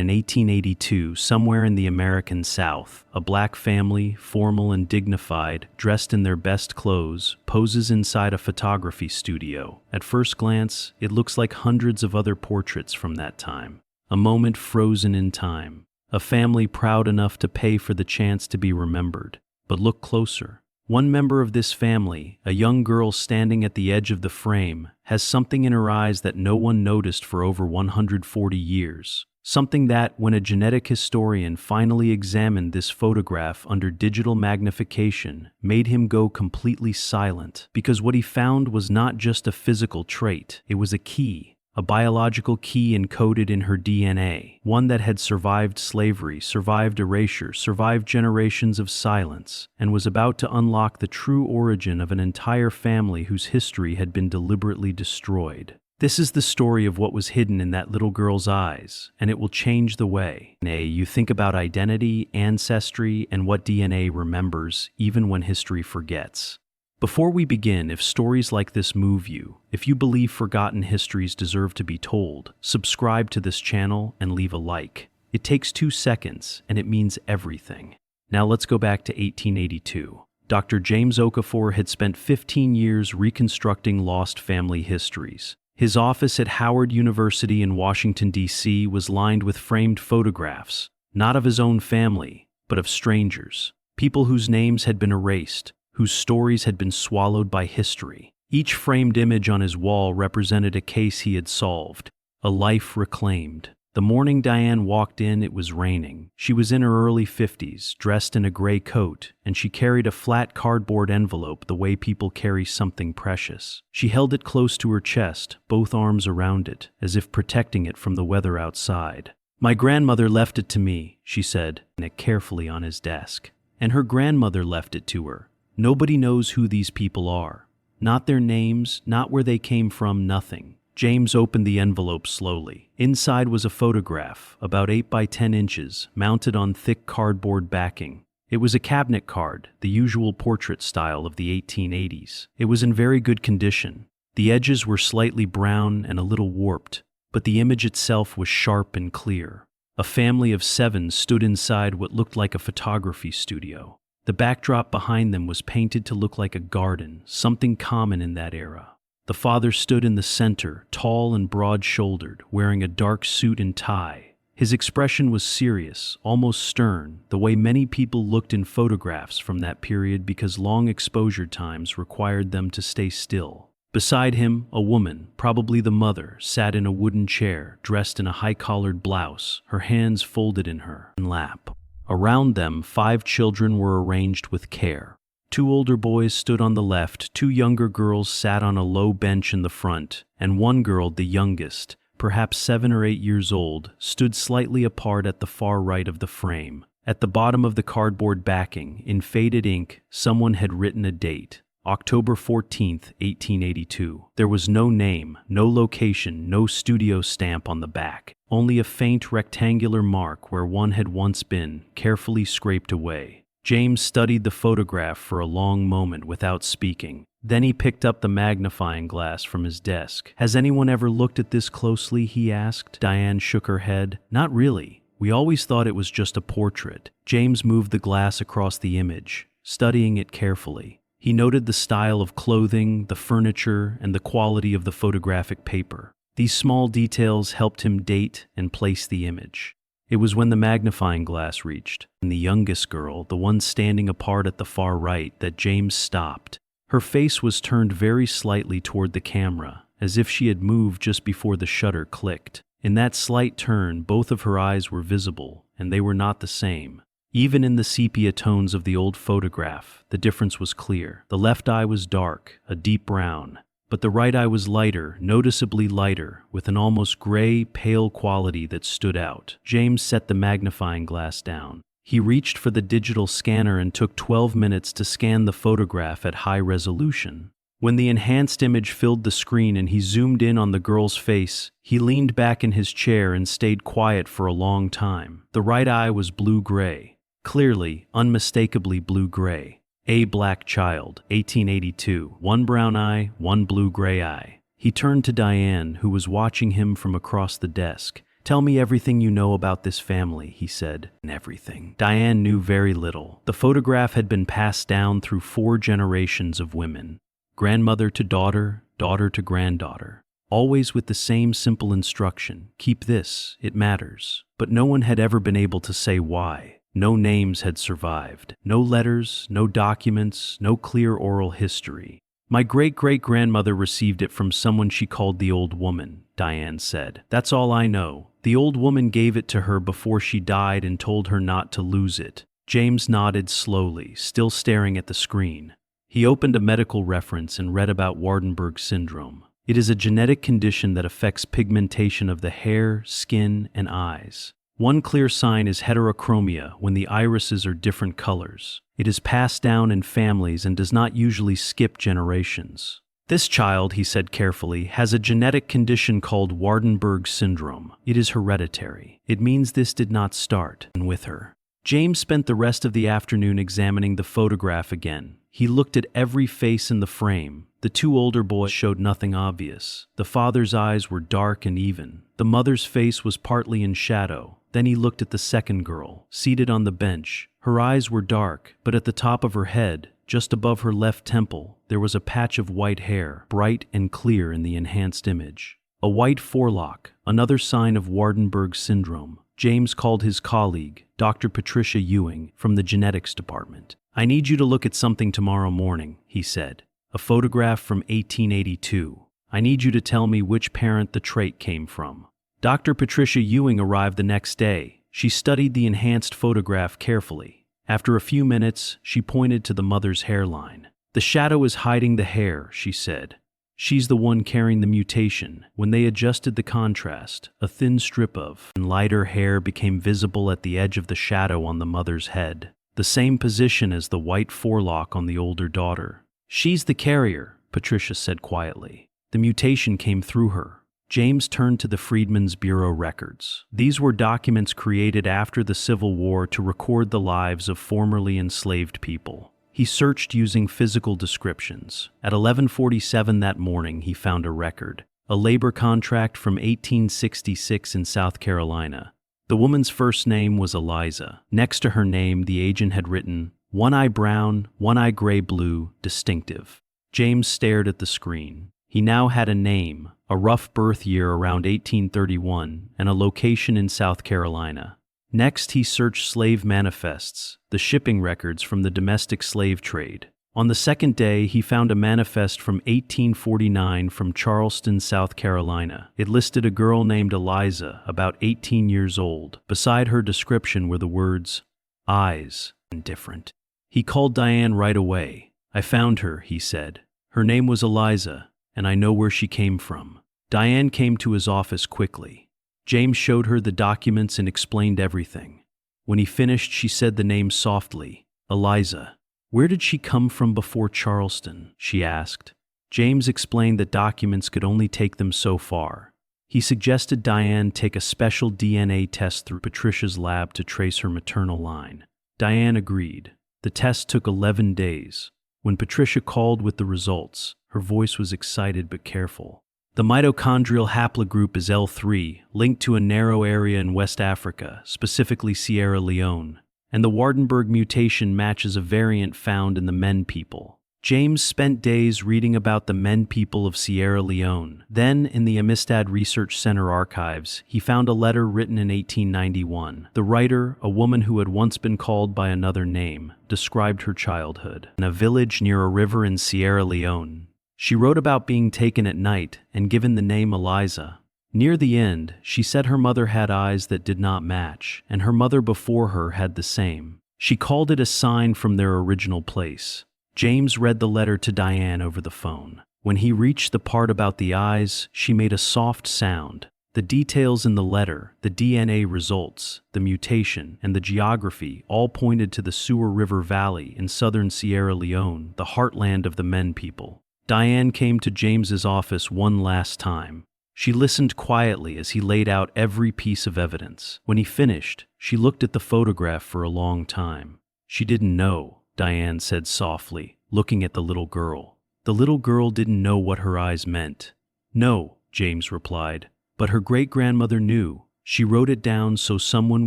in 1882 somewhere in the American South. A black family, formal and dignified, dressed in their best clothes, poses inside a photography studio. At first glance, it looks like hundreds of other portraits from that time. A moment frozen in time. A family proud enough to pay for the chance to be remembered. But look closer. One member of this family, a young girl standing at the edge of the frame, has something in her eyes that no one noticed for over 140 years. Something that, when a genetic historian finally examined this photograph under digital magnification, made him go completely silent. Because what he found was not just a physical trait, it was a key. A biological key encoded in her DNA, one that had survived slavery, survived erasure, survived generations of silence, and was about to unlock the true origin of an entire family whose history had been deliberately destroyed. This is the story of what was hidden in that little girl's eyes, and it will change the way you think about identity, ancestry, and what DNA remembers, even when history forgets. Before we begin, if stories like this move you, if you believe forgotten histories deserve to be told, subscribe to this channel and leave a like. It takes 2 seconds, and it means everything. Now let's go back to 1882. Dr. James Okafor had spent 15 years reconstructing lost family histories. His office at Howard University in Washington, D.C. was lined with framed photographs, not of his own family, but of strangers, people whose names had been erased, whose stories had been swallowed by history. Each framed image on his wall represented a case he had solved, a life reclaimed. The morning Diane walked in, it was raining. She was in her early 50s, dressed in a gray coat, and she carried a flat cardboard envelope the way people carry something precious. She held it close to her chest, both arms around it, as if protecting it from the weather outside. "My grandmother left it to me," she said, and it carefully on his desk. "And her grandmother left it to her. Nobody knows who these people are. Not their names, not where they came from, nothing." James opened the envelope slowly. Inside was a photograph, about 8 by 10 inches, mounted on thick cardboard backing. It was a cabinet card, the usual portrait style of the 1880s. It was in very good condition. The edges were slightly brown and a little warped, but the image itself was sharp and clear. A family of 7 stood inside what looked like a photography studio. The backdrop behind them was painted to look like a garden, something common in that era. The father stood in the center, tall and broad-shouldered, wearing a dark suit and tie. His expression was serious, almost stern, the way many people looked in photographs from that period because long exposure times required them to stay still. Beside him, a woman, probably the mother, sat in a wooden chair, dressed in a high-collared blouse, her hands folded in her lap. Around them, 5 children were arranged with care. 2 older boys stood on the left, 2 younger girls sat on a low bench in the front, and one girl, the youngest, perhaps 7 or 8 years old, stood slightly apart at the far right of the frame. At the bottom of the cardboard backing, in faded ink, someone had written a date. October 14th, 1882. There was no name, no location, no studio stamp on the back. Only a faint rectangular mark where one had once been, carefully scraped away. James studied the photograph for a long moment without speaking. Then he picked up the magnifying glass from his desk. "Has anyone ever looked at this closely?" he asked. Diane shook her head. "Not really. We always thought it was just a portrait." James moved the glass across the image, studying it carefully. He noted the style of clothing, the furniture, and the quality of the photographic paper. These small details helped him date and place the image. It was when the magnifying glass reached, and the youngest girl, the one standing apart at the far right, that James stopped. Her face was turned very slightly toward the camera, as if she had moved just before the shutter clicked. In that slight turn, both of her eyes were visible, and they were not the same. Even in the sepia tones of the old photograph, the difference was clear. The left eye was dark, a deep brown, but the right eye was lighter, noticeably lighter, with an almost gray, pale quality that stood out. James set the magnifying glass down. He reached for the digital scanner and took 12 minutes to scan the photograph at high resolution. When the enhanced image filled the screen and he zoomed in on the girl's face, he leaned back in his chair and stayed quiet for a long time. The right eye was blue-gray. Clearly, unmistakably blue-gray. A black child, 1882. 1 brown eye, 1 blue-gray eye. He turned to Diane, who was watching him from across the desk. "Tell me everything you know about this family," he said. Everything. Diane knew very little. The photograph had been passed down through 4 generations of women. Grandmother to daughter, daughter to granddaughter. Always with the same simple instruction: keep this, it matters. But no one had ever been able to say why. No names had survived. No letters, no documents, no clear oral history. "My great-great-grandmother received it from someone she called the old woman," Diane said. "That's all I know. The old woman gave it to her before she died and told her not to lose it." James nodded slowly, still staring at the screen. He opened a medical reference and read about Waardenburg syndrome. It is a genetic condition that affects pigmentation of the hair, skin, and eyes. One clear sign is heterochromia, when the irises are different colors. It is passed down in families and does not usually skip generations. "This child," he said carefully, "has a genetic condition called Waardenburg syndrome. It is hereditary. It means this did not start with her." James spent the rest of the afternoon examining the photograph again. He looked at every face in the frame. The 2 older boys showed nothing obvious. The father's eyes were dark and even. The mother's face was partly in shadow. Then he looked at the second girl, seated on the bench. Her eyes were dark, but at the top of her head, just above her left temple, there was a patch of white hair, bright and clear in the enhanced image. A white forelock, another sign of Waardenburg syndrome. James called his colleague, Dr. Patricia Ewing, from the genetics department. "I need you to look at something tomorrow morning," he said. "A photograph from 1882. I need you to tell me which parent the trait came from." Dr. Patricia Ewing arrived the next day. She studied the enhanced photograph carefully. After a few minutes, she pointed to the mother's hairline. "The shadow is hiding the hair," she said. "She's the one carrying the mutation." When they adjusted the contrast, a thin strip of lighter hair became visible at the edge of the shadow on the mother's head, the same position as the white forelock on the older daughter. "She's the carrier," Patricia said quietly. "The mutation came through her." James turned to the Freedmen's Bureau records. These were documents created after the Civil War to record the lives of formerly enslaved people. He searched using physical descriptions. At 11:47 that morning, he found a record, a labor contract from 1866 in South Carolina. The woman's first name was Eliza. Next to her name, the agent had written, "One eye brown, one eye gray-blue, distinctive." James stared at the screen. He now had a name, a rough birth year around 1831, and a location in South Carolina. Next, he searched slave manifests, the shipping records from the domestic slave trade. On the second day, he found a manifest from 1849 from Charleston, South Carolina. It listed a girl named Eliza, about 18 years old. Beside her description were the words, "eyes," and different. He called Diane right away. "I found her," he said. "Her name was Eliza, and I know where she came from." Diane came to his office quickly. James showed her the documents and explained everything. When he finished, she said the name softly, "Eliza." "Where did she come from before Charleston?" she asked. James explained that documents could only take them so far. He suggested Diane take a special DNA test through Patricia's lab to trace her maternal line. Diane agreed. The test took 11 days. When Patricia called with the results, her voice was excited but careful. "The mitochondrial haplogroup is L3, linked to a narrow area in West Africa, specifically Sierra Leone, and the Waardenburg mutation matches a variant found in the Men people." James spent days reading about the Men people of Sierra Leone. Then, in the Amistad Research Center archives, he found a letter written in 1891. The writer, a woman who had once been called by another name, described her childhood in a village near a river in Sierra Leone. She wrote about being taken at night and given the name Eliza. Near the end, she said her mother had eyes that did not match, and her mother before her had the same. She called it a sign from their original place. James read the letter to Diane over the phone. When he reached the part about the eyes, she made a soft sound. The details in the letter, the DNA results, the mutation, and the geography all pointed to the Sewer River Valley in southern Sierra Leone, the heartland of the Men people. Diane came to James's office one last time. She listened quietly as he laid out every piece of evidence. When he finished, she looked at the photograph for a long time. "She didn't know," Diane said softly, looking at the little girl. "The little girl didn't know what her eyes meant." "No," James replied, "but her great-grandmother knew. She wrote it down so someone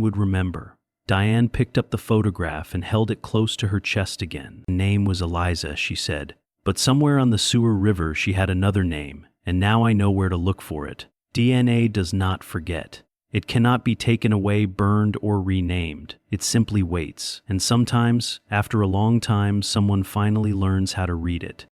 would remember. Diane picked up the photograph and held it close to her chest again. Her name was Eliza, she said. But somewhere on the Sewer River she had another name, and now I know where to look for it. DNA does not forget. It cannot be taken away, burned, or renamed. It simply waits. And sometimes, after a long time, someone finally learns how to read it.